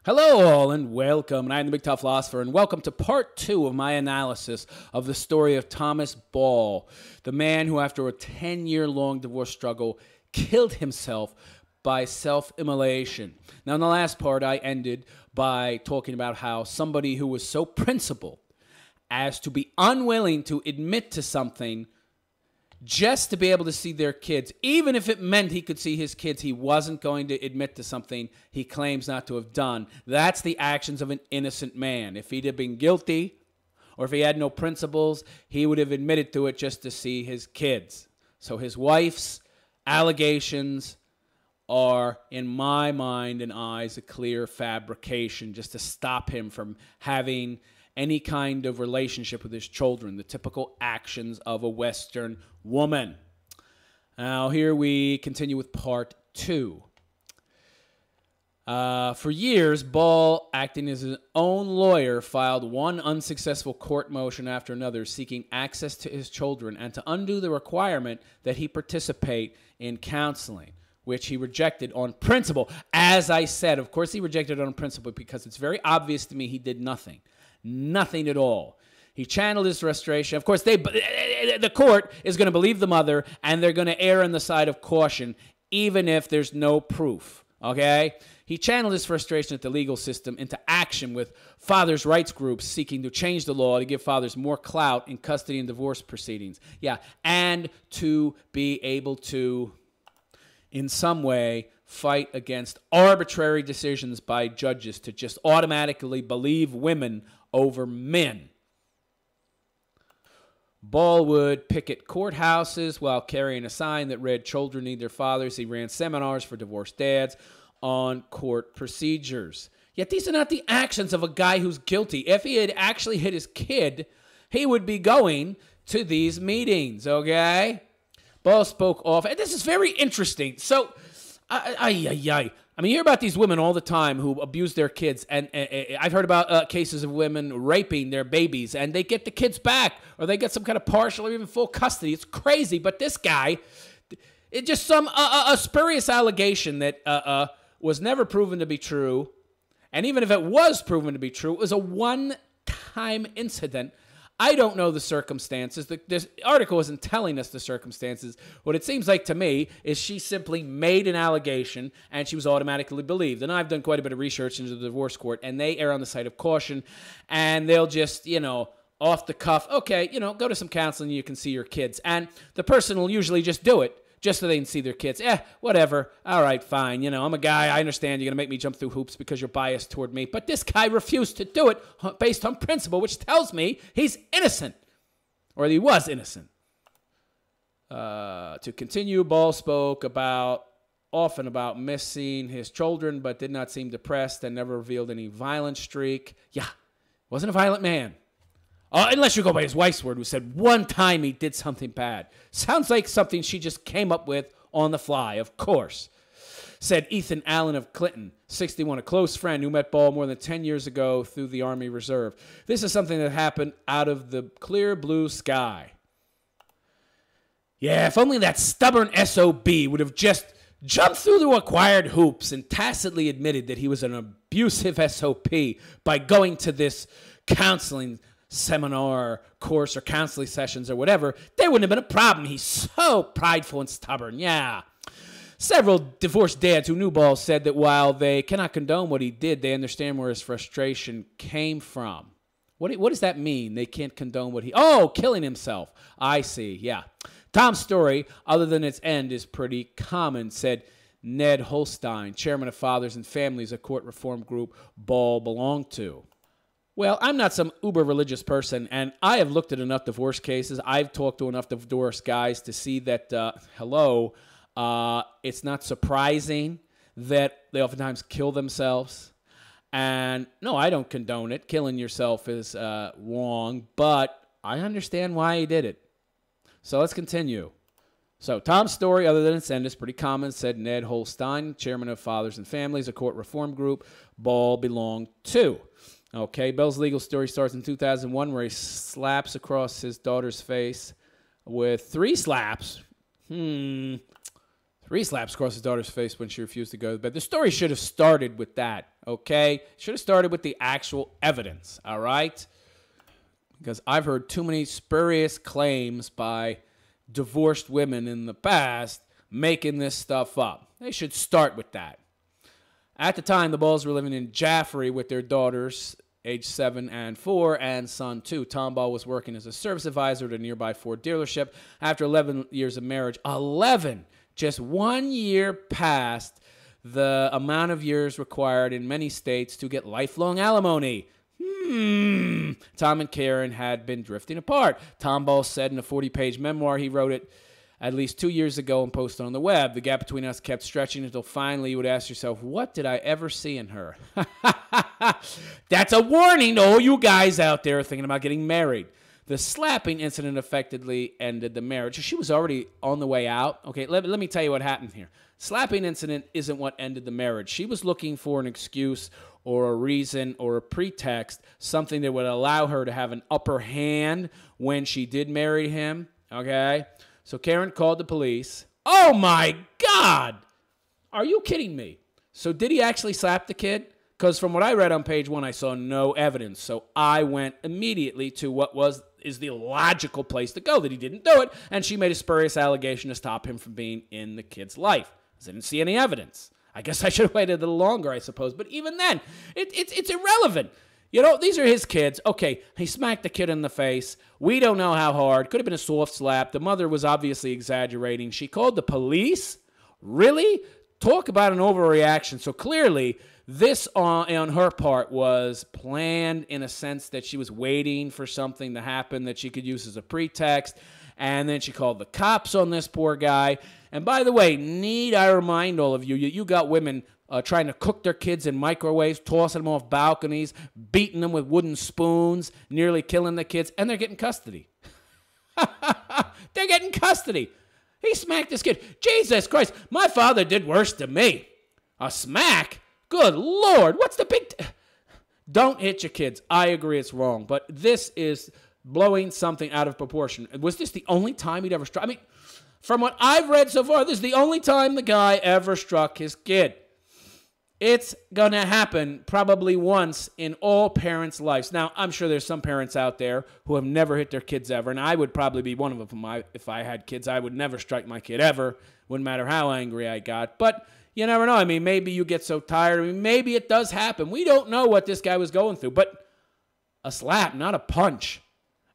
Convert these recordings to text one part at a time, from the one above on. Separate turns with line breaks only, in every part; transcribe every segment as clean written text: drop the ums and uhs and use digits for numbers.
Hello all and welcome, and I'm the MGTOW philosopher, and welcome to part 2 of my analysis of the story of Thomas Ball, the man who after a 10-year-long divorce struggle killed himself by self-immolation. Now in the last part I ended by talking about how somebody who was so principled as to be unwilling to admit to something just to be able to see their kids, even if it meant he could see his kids, he wasn't going to admit to something he claims not to have done. That's the actions of an innocent man. If he'd have been guilty, or if he had no principles, he would have admitted to it just to see his kids. So his wife's allegations are, in my mind and eyes, a clear fabrication just to stop him from having any kind of relationship with his children, the typical actions of a Western woman. Now, here we continue with part 2. For years, Ball, acting as his own lawyer, filed one unsuccessful court motion after another seeking access to his children and to undo the requirement that he participate in counseling, which he rejected on principle. As I said, of course he rejected it on principle because it's very obvious to me he did nothing. Nothing at all. He channeled his frustration. Of course, the court is going to believe the mother, and they're going to err on the side of caution, even if there's no proof. Okay? He channeled his frustration at the legal system into action with fathers' rights groups seeking to change the law to give fathers more clout in custody and divorce proceedings. Yeah, and to be able to, in some way, fight against arbitrary decisions by judges to just automatically believe women over men. Ball would picket courthouses while carrying a sign that read, "Children need their fathers." He ran seminars for divorced dads on court procedures. Yet these are not the actions of a guy who's guilty. If he had actually hit his kid, he would be going to these meetings, okay? Ball spoke off, and this is very interesting. So, I mean, you hear about these women all the time who abuse their kids, and I've heard about cases of women raping their babies, and they get the kids back, or they get some kind of partial or even full custody. It's crazy, but this guy, it just some a spurious allegation that was never proven to be true, and even if it was proven to be true, it was a one-time incident. I don't know the circumstances. This article isn't telling us the circumstances. What it seems like to me is she simply made an allegation and she was automatically believed. And I've done quite a bit of research into the divorce court, and they err on the side of caution, and they'll just, off the cuff, okay, go to some counseling and you can see your kids. And the person will usually just do it just so they can see their kids. Whatever. All right, fine. I'm a guy. I understand you're going to make me jump through hoops because you're biased toward me. But this guy refused to do it based on principle, which tells me he's innocent. Or he was innocent. To continue, Ball spoke often about missing his children, but did not seem depressed and never revealed any violent streak. Yeah, wasn't a violent man. Unless you go by his wife's word, who said one time he did something bad. Sounds like something she just came up with on the fly, of course. Said Ethan Allen of Clinton, 61, a close friend who met Ball more than 10 years ago through the Army Reserve. This is something that happened out of the clear blue sky. Yeah, if only that stubborn SOB would have just jumped through the required hoops and tacitly admitted that he was an abusive SOP by going to this counseling seminar course or counseling sessions or whatever, there wouldn't have been a problem. He's so prideful and stubborn. Yeah. Several divorced dads who knew Ball said that while they cannot condone what he did, they understand where his frustration came from. What does that mean? They can't condone what he... Oh, killing himself. I see. Yeah. Tom's story, other than its end, is pretty common, said Ned Holstein, chairman of Fathers and Families, a court reform group Ball belonged to. Well, I'm not some uber-religious person, and I have looked at enough divorce cases. I've talked to enough divorce guys to see that, it's not surprising that they oftentimes kill themselves. And no, I don't condone it. Killing yourself is wrong, but I understand why he did it. So let's continue. So Tom's story, other than its end, is pretty common, said Ned Holstein, chairman of Fathers and Families, a court reform group Ball belonged to. Okay, Bell's legal story starts in 2001 where he slaps across his daughter's face with 3 slaps. 3 3 slaps across his daughter's face when she refused to go to bed. The story should have started with that, okay? Should have started with the actual evidence, all right? Because I've heard too many spurious claims by divorced women in the past making this stuff up. They should start with that. At the time, the Balls were living in Jaffrey with their daughters, age 7 and 4, and son 2. Tom Ball was working as a service advisor at a nearby Ford dealership. After 11 years of marriage, 11, just 1 year past the amount of years required in many states to get lifelong alimony. Tom and Karen had been drifting apart. Tom Ball said in a 40-page memoir he wrote it at least 2 years ago and posted on the web. The gap between us kept stretching until finally you would ask yourself, what did I ever see in her? That's a warning to all you guys out there thinking about getting married. The slapping incident effectively ended the marriage. She was already on the way out. Okay, let me tell you what happened here. Slapping incident isn't what ended the marriage. She was looking for an excuse or a reason or a pretext, something that would allow her to have an upper hand when she did marry him, okay? So Karen called the police. Oh, my God! Are you kidding me? So did he actually slap the kid? Because from what I read on page 1, I saw no evidence. So I went immediately to what is the logical place to go, that he didn't do it, and she made a spurious allegation to stop him from being in the kid's life. I didn't see any evidence. I guess I should have waited a little longer, I suppose. But even then, it's irrelevant. You know, these are his kids. Okay, he smacked the kid in the face. We don't know how hard. Could have been a soft slap. The mother was obviously exaggerating. She called the police? Really? Talk about an overreaction. So clearly, this on her part was planned in a sense that she was waiting for something to happen that she could use as a pretext. And then she called the cops on this poor guy. And by the way, need I remind all of you, you got women trying to cook their kids in microwaves, tossing them off balconies, beating them with wooden spoons, nearly killing the kids, and they're getting custody. They're getting custody. He smacked this kid. Jesus Christ, my father did worse to me. A smack? Good Lord, what's the big... Don't hit your kids. I agree it's wrong, but this is blowing something out of proportion. Was this the only time he'd ever struck? I mean, from what I've read so far, this is the only time the guy ever struck his kid. It's going to happen probably once in all parents' lives. Now, I'm sure there's some parents out there who have never hit their kids ever, and I would probably be one of them. If I had kids, I would never strike my kid ever. Wouldn't matter how angry I got. But you never know. I mean, maybe you get so tired. I mean, maybe it does happen. We don't know what this guy was going through. But a slap, not a punch.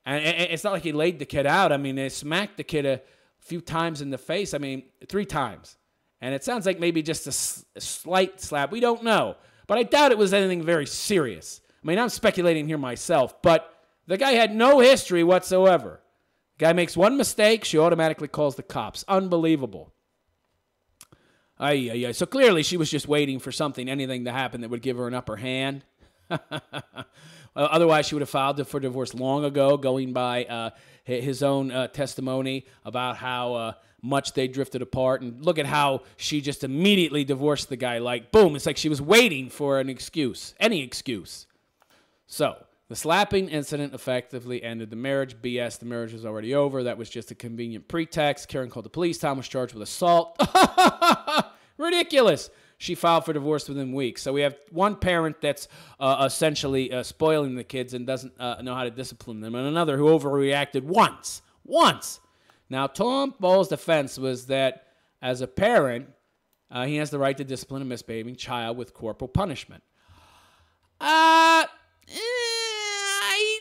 And it's not like he laid the kid out. I mean, they smacked the kid a few times in the face. I mean, 3 times. And it sounds like maybe just a slight slap. We don't know. But I doubt it was anything very serious. I mean, I'm speculating here myself. But the guy had no history whatsoever. Guy makes one mistake, she automatically calls the cops. Unbelievable. So clearly she was just waiting for anything to happen that would give her an upper hand. Otherwise, she would have filed for divorce long ago, going by his own testimony about how much they drifted apart. And look at how she just immediately divorced the guy. Like, boom, it's like she was waiting for an excuse, any excuse. So the slapping incident effectively ended the marriage. BS, the marriage was already over. That was just a convenient pretext. Karen called the police. Tom was charged with assault. Ridiculous. She filed for divorce within weeks. So we have one parent that's essentially spoiling the kids and doesn't know how to discipline them, and another who overreacted once. Now, Tom Ball's defense was that as a parent, he has the right to discipline a misbehaving child with corporal punishment. I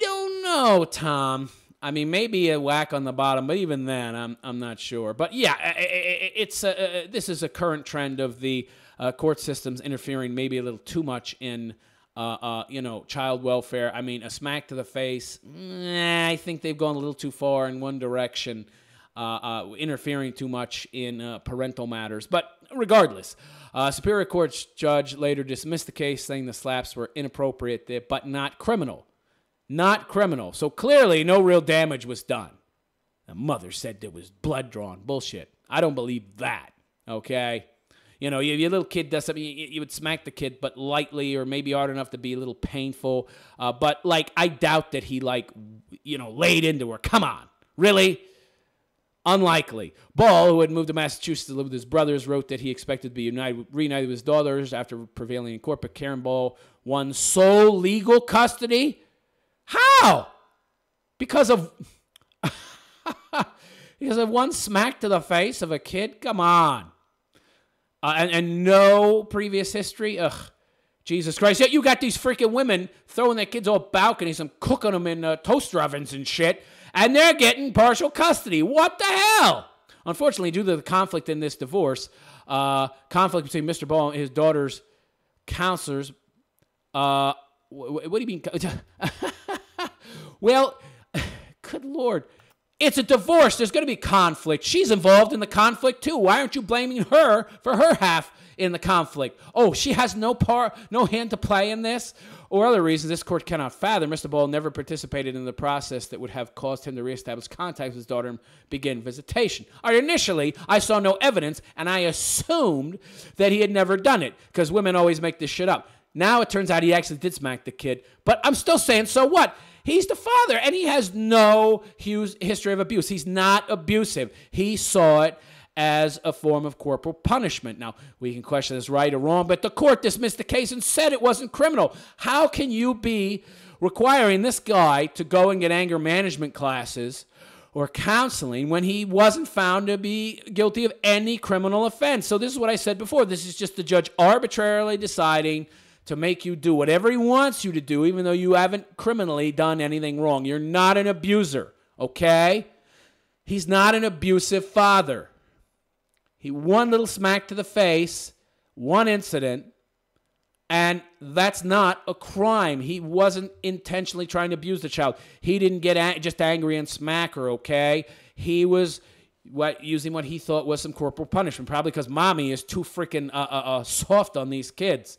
don't know, Tom. I mean, maybe a whack on the bottom, but even then, I'm not sure. But yeah, this is a current trend of the court systems interfering maybe a little too much in, child welfare. I mean, a smack to the face, I think they've gone a little too far in one direction, interfering too much in parental matters. But regardless, Superior Court's judge later dismissed the case, saying the slaps were inappropriate, but not criminal. Not criminal. So clearly no real damage was done. The mother said there was blood drawn. Bullshit. I don't believe that. Okay? You know, your little kid does something, you would smack the kid, but lightly or maybe hard enough to be a little painful. But, I doubt that he, laid into her. Come on. Really? Unlikely. Ball, who had moved to Massachusetts to live with his brothers, wrote that he expected to be reunited with his daughters after prevailing in court, but Karen Ball won sole legal custody. How? Because of because of one smack to the face of a kid? Come on. And no previous history? Ugh. Jesus Christ. Yet you got these freaking women throwing their kids off balconies and cooking them in toaster ovens and shit, and they're getting partial custody. What the hell? Unfortunately, due to the conflict in this divorce, conflict between Mr. Ball and his daughter's counselors, what do you mean? Well, good Lord. It's a divorce. There's going to be conflict. She's involved in the conflict too. Why aren't you blaming her for her half in the conflict? Oh, she has no hand to play in this? Or other reasons this court cannot fathom. Mr. Ball never participated in the process that would have caused him to reestablish contact with his daughter and begin visitation. Initially, I saw no evidence, and I assumed that he had never done it, because women always make this shit up. Now it turns out he actually did smack the kid, but I'm still saying, so what? He's the father, and he has no history of abuse. He's not abusive. He saw it as a form of corporal punishment. Now, we can question this right or wrong, but the court dismissed the case and said it wasn't criminal. How can you be requiring this guy to go and get anger management classes or counseling when he wasn't found to be guilty of any criminal offense? So this is what I said before. This is just the judge arbitrarily deciding to make you do whatever he wants you to do, even though you haven't criminally done anything wrong. You're not an abuser, okay? He's not an abusive father. One little smack to the face, one incident, and that's not a crime. He wasn't intentionally trying to abuse the child. He didn't get just angry and smack her, okay? He was using what he thought was some corporal punishment, probably because mommy is too freaking soft on these kids.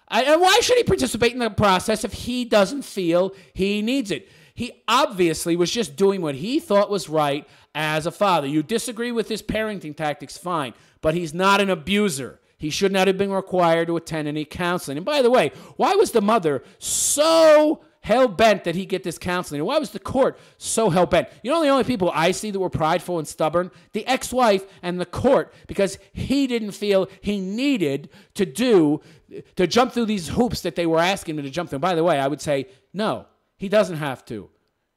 And why should he participate in the process if he doesn't feel he needs it? He obviously was just doing what he thought was right as a father. You disagree with his parenting tactics, fine, but he's not an abuser. He should not have been required to attend any counseling. And by the way, why was the mother so hell-bent that he get this counseling? And why was the court so hell-bent? You know the only people I see that were prideful and stubborn? The ex-wife and the court, because he didn't feel he needed to jump through these hoops that they were asking him to jump through. By the way, I would say, no, he doesn't have to.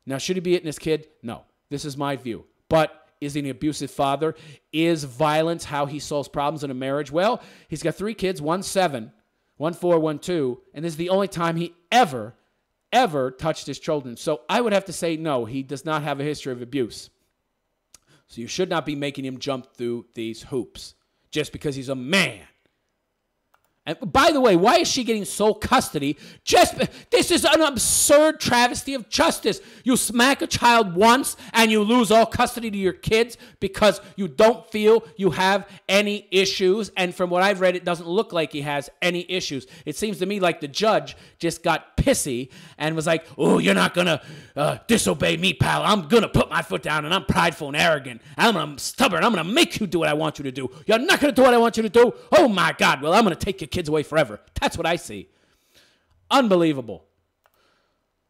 Now, should he be hitting his kid? No. This is my view. But is he an abusive father? Is violence how he solves problems in a marriage? Well, he's got 3 kids, 1 7, 1 4, 1 2, and this is the only time he ever touched his children. So I would have to say no, he does not have a history of abuse. So you should not be making him jump through these hoops just because he's a man. And by the way, why is she getting sole custody? This is an absurd travesty of justice. You smack a child once and you lose all custody to your kids because you don't feel you have any issues. And from what I've read, it doesn't look like he has any issues. It seems to me like the judge just got pissy and was like, oh, you're not going to disobey me, pal. I'm going to put my foot down, and I'm prideful and arrogant. I'm stubborn. I'm going to make you do what I want you to do. You're not going to do what I want you to do? Oh, my God. Well, I'm going to take your kids away forever. That's what I see. Unbelievable.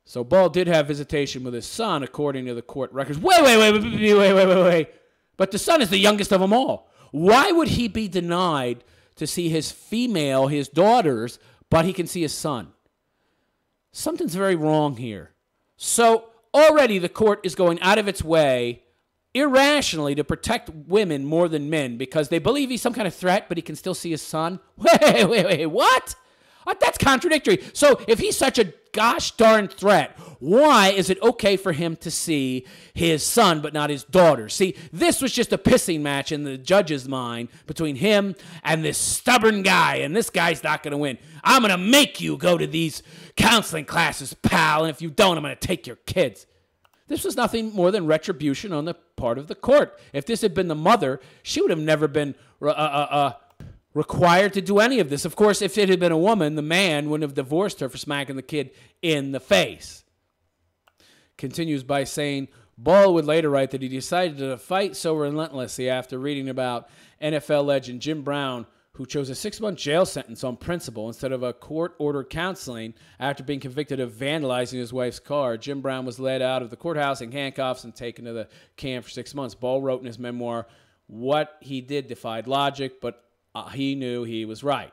So Ball did have visitation with his son, according to the court records. Wait. But the son is the youngest of them all. Why would he be denied to see his daughters, but he can see his son? Something's very wrong here. So already the court is going out of its way irrationally to protect women more than men because they believe he's some kind of threat, but he can still see his son. Wait, what? That's contradictory. So if he's such a gosh darn threat, why is it okay for him to see his son but not his daughter? See, this was just a pissing match in the judge's mind between him and this stubborn guy, and this guy's not going to win. I'm going to make you go to these counseling classes, pal, and if you don't, I'm going to take your kids. This was nothing more than retribution on the part of the court. If this had been the mother, she would have never been required to do any of this. Of course, if it had been a woman, the man wouldn't have divorced her for smacking the kid in the face. Continues by saying, Ball would later write that he decided to fight so relentlessly after reading about NFL legend Jim Brown, who chose a 6-month jail sentence on principle instead of a court-ordered counseling after being convicted of vandalizing his wife's car. Jim Brown was led out of the courthouse in handcuffs and taken to the camp for 6 months. Ball wrote in his memoir, "What he did defied logic, but he knew he was right."